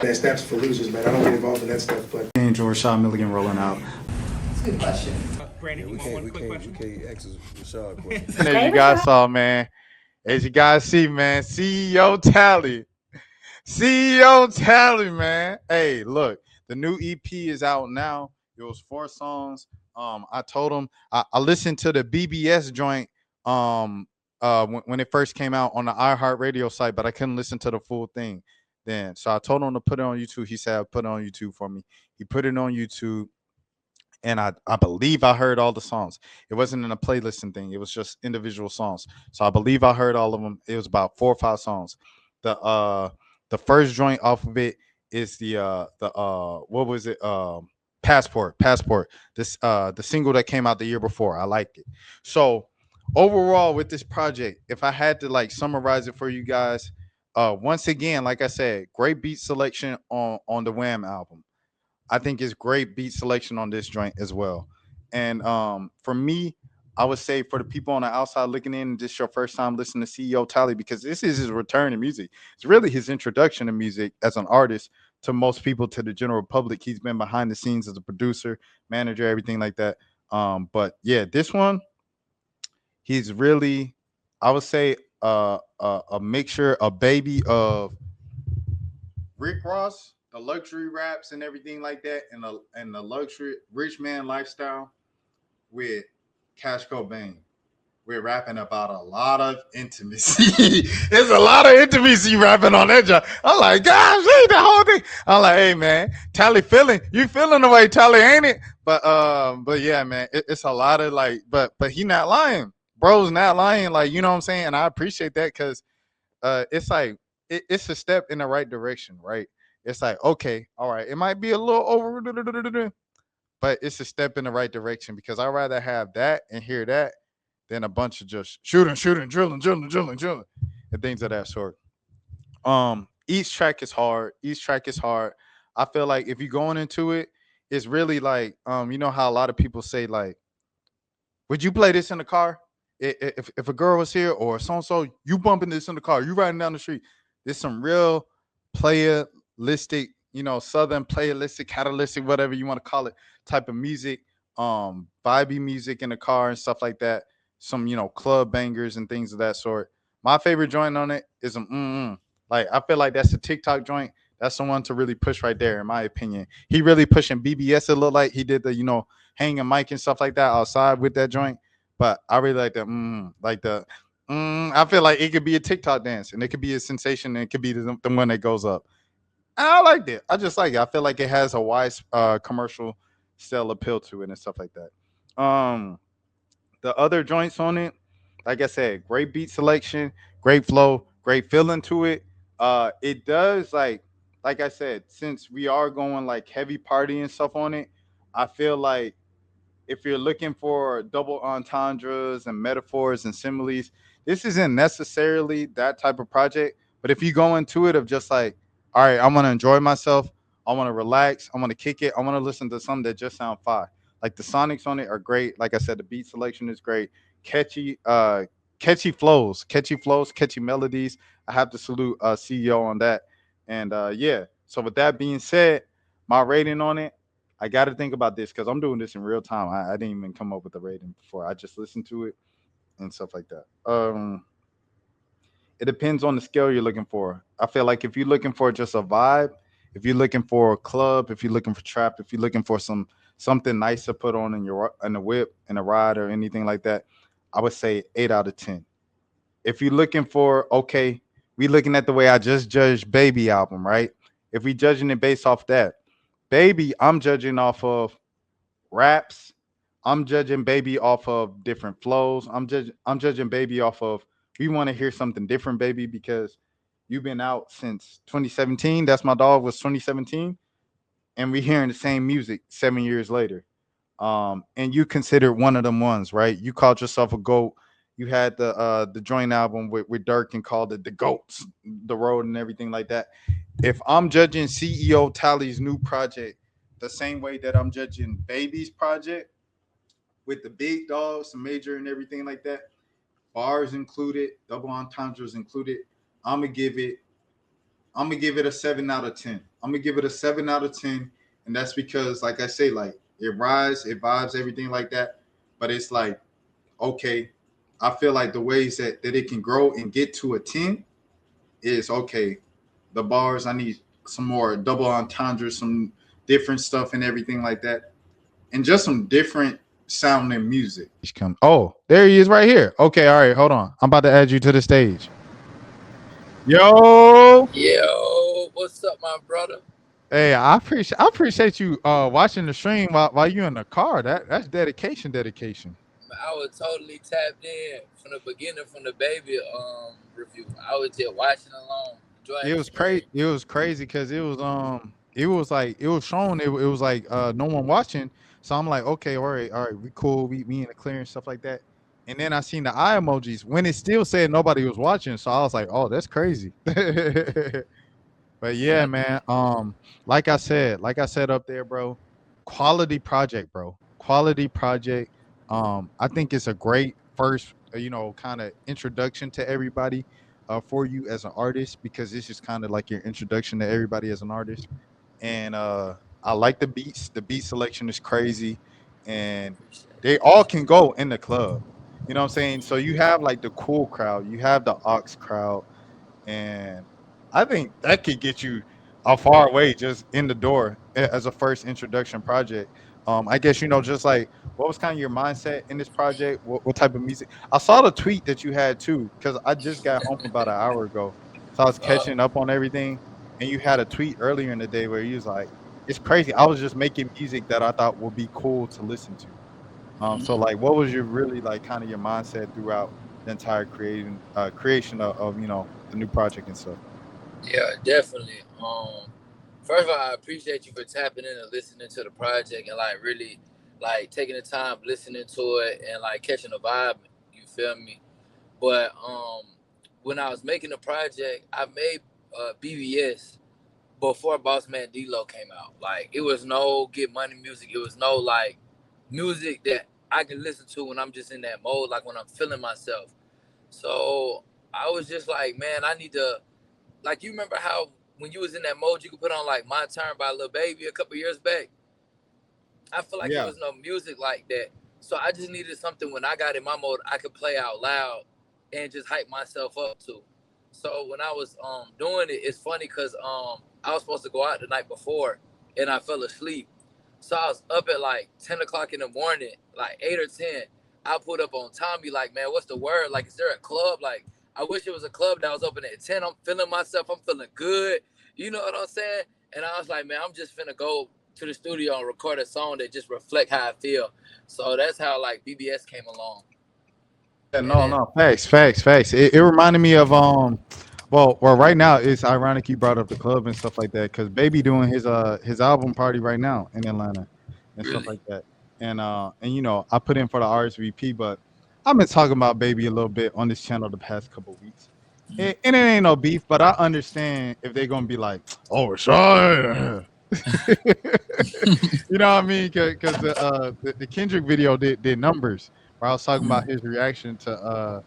That snaps for losers, man. I don't get involved in that stuff, but Angel Rashad Milligan rolling out. That's a good question. Brandon, Yeah, you want one quick question? we can't ask Rashad questions. And as you guys saw, man, as you guys see, man, CEO Tali. CEO Tali, man. Hey, look, the new EP is out now. It was 4 songs. I told him I listened to the BBS joint when it first came out on the iHeartRadio site, but I couldn't listen to the full thing then. So I told him to put it on YouTube. He said, put it on YouTube for me. He put it on YouTube, and I believe I heard all the songs. It wasn't in a playlisting thing. It was just individual songs. So I believe I heard all of them. It was about 4 or 5 songs. The first joint off of it is the what was it? Passport. This the single that came out the year before. I liked it. So overall with this project, if I had to like summarize it for you guys, once again, like I said, great beat selection on the Wham album. I think it's great beat selection on this joint as well. And for me, I would say for the people on the outside looking in, this your first time listening to CEO Tali, because this is his return to music. It's really his introduction to music as an artist to most people, to the general public. He's been behind the scenes as a producer, manager, everything like that. But yeah, this one, he's really, I would say, a mixture, a baby of Rick Ross, the luxury raps and everything like that, and the luxury rich man lifestyle with Cash Cobain. We're rapping about a lot of intimacy. There's a lot of intimacy rapping on that job. I'm like, gosh, the whole thing. I'm like, hey man, Tally you feeling the way Tally, ain't it? But yeah, man, it's a lot of like, but he not lying. Bro's not lying, like, you know what I'm saying? And I appreciate that, because it's like it's a step in the right direction, right? It's like, okay, all right, it might be a little over, but it's a step in the right direction, because I'd rather have that and hear that than a bunch of just shooting, drilling, and things of that sort. Each track is hard. Each track is hard. I feel like if you're going into it, it's really like, you know how a lot of people say, like, would you play this in the car? If a girl was here, or so and so, you bumping this in the car, you riding down the street. There's some real playalistic, southern playalistic, catalytic, whatever you want to call it, type of music, vibey music in the car and stuff like that. Some, club bangers and things of that sort. My favorite joint on it is like, I feel like that's a TikTok joint. That's the one to really push right there, in my opinion. He really pushing BBS. It looked like he did the, hanging mic and stuff like that outside with that joint. But I really like the I feel like it could be a TikTok dance, and it could be a sensation, and it could be the one that goes up. And I liked it. I just like it. I feel like it has a wise commercial style appeal to it and stuff like that. The other joints on it, like I said, great beat selection, great flow, great feeling to it. It does, like I said, since we are going like heavy party and stuff on it, I feel like if you're looking for double entendres and metaphors and similes, this isn't necessarily that type of project. But if you go into it of just like, all right, I want to enjoy myself, I want to relax, I want to kick it, I want to listen to something that just sound fire. Like the sonics on it are great. Like I said, the beat selection is great. Catchy, catchy flows, catchy melodies. I have to salute CEO on that. And yeah, so with that being said, my rating on it, I got to think about this because I'm doing this in real time. I didn't even come up with a rating before. I just listened to it and stuff like that. It depends on the scale you're looking for. I feel like if you're looking for just a vibe, if you're looking for a club, if you're looking for trap, if you're looking for something nice to put on in the whip, in a ride, or anything like that, I would say 8 out of 10. If you're looking for, okay, we looking at the way I just judged Baby album, right? If we judging it based off that, Baby, I'm judging off of raps. I'm judging Baby off of different flows. I'm judging Baby off of, we want to hear something different, Baby, because you've been out since 2017. That's my dog, was 2017, and we hearing the same music 7 years later. And you considered one of them ones, right? You called yourself a goat. You had the joint album with Dirk and called it the goats, the road and everything like that. If I'm judging CEO Tali's new project the same way that I'm judging Baby's project, with the big dogs, the major and everything like that, bars included, double entendres included, I'm gonna give it I'm gonna give it a 7 out of 10. I'm gonna give it a 7 out of 10, and that's because, like I say, like it rides, it vibes, everything like that. But it's like, okay, I feel like the ways that it can grow and get to a 10 is okay. The bars, I need some more double entendres, some different stuff and everything like that, and just some different sounding music. He's come. Oh, there he is right here. Okay, all right, hold on. I'm about to add you to the stage. Yo, Yo, what's up, my brother? hey, I appreciate you watching the stream while you in the car. That's dedication, dedication. I was totally tapped in from the beginning, from the baby review. I was just watching along, enjoying It the was crazy. stream. It was crazy because it was like it was shown. It was like no one watching. So I'm like, okay, all right, we cool. We in the clear and stuff like that. And then I seen the eye emojis when it still said nobody was watching. So I was like, oh, that's crazy. But yeah, man. Like I said up there, bro. Quality project, bro. Quality project. I think it's a great first, kind of introduction to everybody, for you as an artist, because this is kind of like your introduction to everybody as an artist. And I like the beats. The beat selection is crazy, and Appreciate it. they all can go in the club. You know what I'm saying? So you have like the cool crowd, you have the aux crowd, and I think that could get you a far way just in the door as a first introduction project. I guess just like what was kind of your mindset in this project? What type of music? I saw the tweet that you had too, because I just got home about an hour ago, so I was Uh, catching up on everything. And you had a tweet earlier in the day where you was like, "It's crazy. I was just making music that I thought would be cool to listen to." So mhm. like, what was your really like kind of your mindset throughout the entire creation of the new project and stuff? Yeah, definitely. First of all, I appreciate you for tapping in and listening to the project and like really like taking the time listening to it and like catching the vibe. You feel me? But when I was making the project, I made BBS before Boss Man D-Lo came out. Like it was no get money music. It was no like music that I can listen to when I'm just in that mode, like when I'm feeling myself. So I was just like, man, I need to like you remember how when you was in that mode you could put on like My Turn by Lil Baby a couple years back. I feel like it Yeah. was no music like that. So I just needed something when I got in my mode I could play out loud and just hype myself up to. So when I was doing it, it's funny because I was supposed to go out the night before and I fell asleep. So I was up at like 10 o'clock in the morning, like 8 or 10. I put up on Tommy like, man, what's the word? Like, is there a club? Like, I wish it was a club that was open at 10. I'm feeling myself. I'm feeling good. You know what I'm saying? And I was like, man, I'm just finna go to the studio and record a song that just reflect how I feel. So that's how like BBS came along. Yeah, And no, then no, facts, facts, facts. It reminded me of well, right now it's ironic you brought up the club and stuff like that because Baby doing his album party right now in Atlanta and stuff really, like that. And I put in for the RSVP, but I've been talking about Baby a little bit on this channel the past couple weeks. And it ain't no beef, but I understand if they're gonna be like, "Oh, Rashad." You know what I mean? Because the Kendrick video did numbers. Where I was talking about his reaction to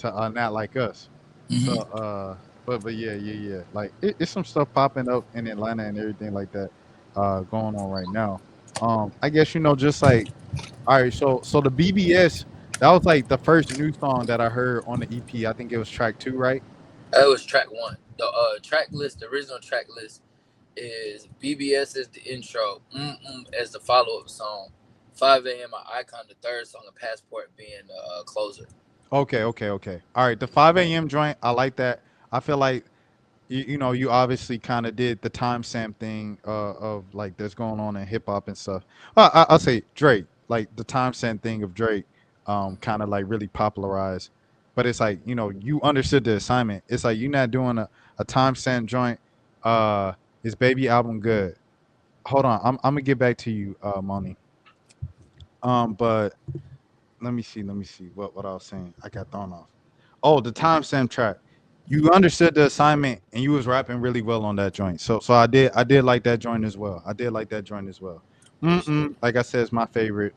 Not Like Us. So but yeah, yeah, yeah. Like it's some stuff popping up in Atlanta and everything like that going on right now. I guess just like, all right, so the BBS, that was like the first new song that I heard on the EP. I think it was track 2, right? that was track one. The track list, the original track list is BBS as the intro, as the follow up song, 5 a.m. Icon, the third song, and Passport being the closer. Okay, okay, okay. All right, the 5 a.m. joint, I like that. I feel like you obviously kind of did the timestamp thing of like that's going on in hip hop and stuff. I'll say Drake, like the timestamp thing of Drake, kind of like really popularized. But it's like you understood the assignment. It's like you're not doing a timestamp joint. Uh, is Baby album good? Hold on, I'm gonna get back to you, Moni. But let me see what I was saying. I got thrown off. Oh, the timestamp track. You understood the assignment and you was rapping really well on that joint. So I did like that joint as well. I did like that joint as well. Appreciate it. Like I said, it's my favorite.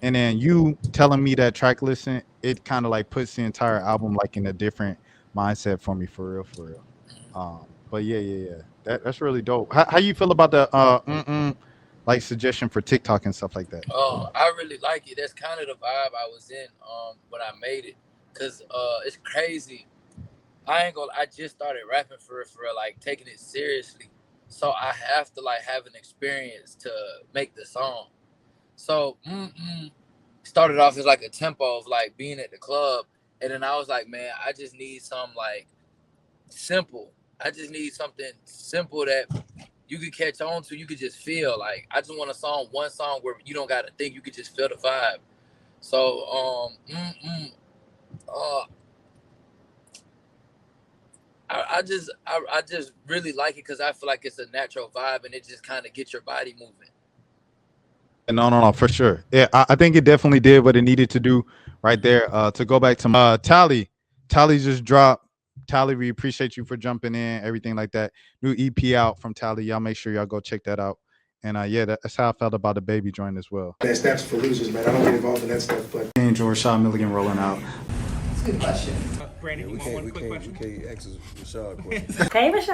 And then you telling me that track listen, it kind of like puts the entire album like in a different mindset for me, for real, for real. But yeah. That's really dope. How you feel about the like suggestion for TikTok and stuff like that? I really like it. That's kind of the vibe I was in when I made it, cause it's crazy. I ain't gonna. I just started rapping for real, like taking it seriously. So I have to like have an experience to make the song. So started off as like a tempo of like being at the club, and then I was like, man, I just need something like simple. I just need something simple that you could catch on to. You could just feel like I just want one song where you don't gotta think. You could just feel the vibe. So I just really like it because I feel like it's a natural vibe and it just kind of gets your body moving. No, for sure. Yeah, I think it definitely did what it needed to do right there. To go back to Tali just dropped. Tali, we appreciate you for jumping in, everything like that. New EP out from Tali. Y'all make sure y'all go check that out. And yeah, that's how I felt about the baby joint as well. That's for losers, man. I don't get involved in that stuff, but Angel Rashad Milligan rolling out. That's a good question. Yeah, Brandon, we you want one quick can't question? ask Rashad a question. Hey, Rashad.